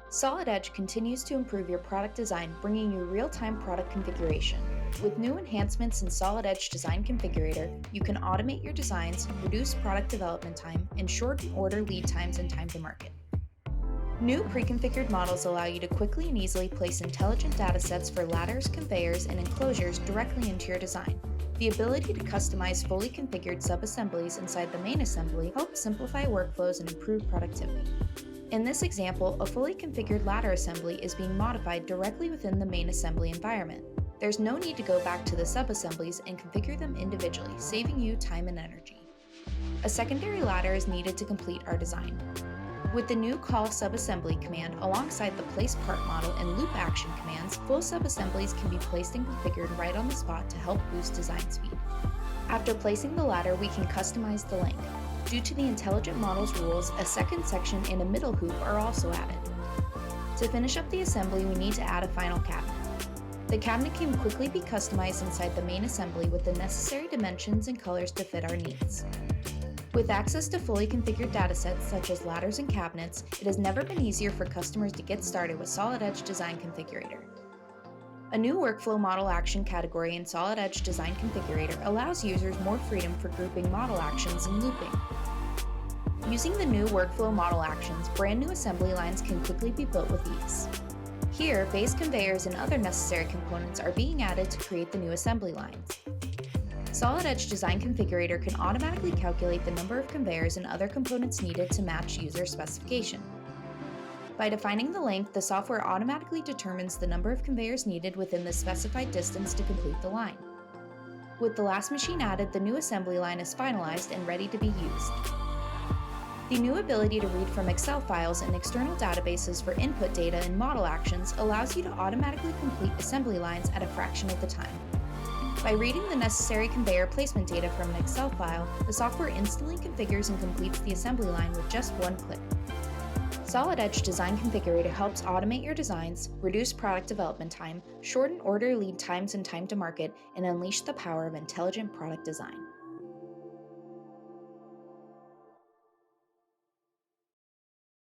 Solid Edge continues to improve your product design, bringing you real-time product configuration. With new enhancements in Solid Edge Design Configurator, you can automate your designs, reduce product development time, and shorten order lead times and time to market. New preconfigured models allow you to quickly and easily place intelligent datasets for ladders, conveyors, and enclosures directly into your design. The ability to customize fully configured subassemblies inside the main assembly helps simplify workflows and improve productivity. In this example, a fully configured ladder assembly is being modified directly within the main assembly environment. There's no need to go back to the subassemblies and configure them individually, saving you time and energy. A secondary ladder is needed to complete our design. With the new call subassembly command alongside the place part model and loop action commands, full subassemblies can be placed and configured right on the spot to help boost design speed. After placing the ladder, we can customize the length. Due to the intelligent model's rules, a second section and a middle hoop are also added. To finish up the assembly, we need to add a final cabinet. The cabinet can quickly be customized inside the main assembly with the necessary dimensions and colors to fit our needs. With access to fully configured datasets such as ladders and cabinets, it has never been easier for customers to get started with Solid Edge Design Configurator. A new workflow model action category in Solid Edge Design Configurator allows users more freedom for grouping model actions and looping. Using the new workflow model actions, brand new assembly lines can quickly be built with ease. Here, base conveyors and other necessary components are being added to create the new assembly lines. Solid Edge Design Configurator can automatically calculate the number of conveyors and other components needed to match user specification. By defining the length, the software automatically determines the number of conveyors needed within the specified distance to complete the line. With the last machine added, the new assembly line is finalized and ready to be used. The new ability to read from Excel files and external databases for input data and model actions allows you to automatically complete assembly lines at a fraction of the time. By reading the necessary conveyor placement data from an Excel file, the software instantly configures and completes the assembly line with just one click. Solid Edge Design Configurator helps automate your designs, reduce product development time, shorten order lead times and time to market, and unleash the power of intelligent product design.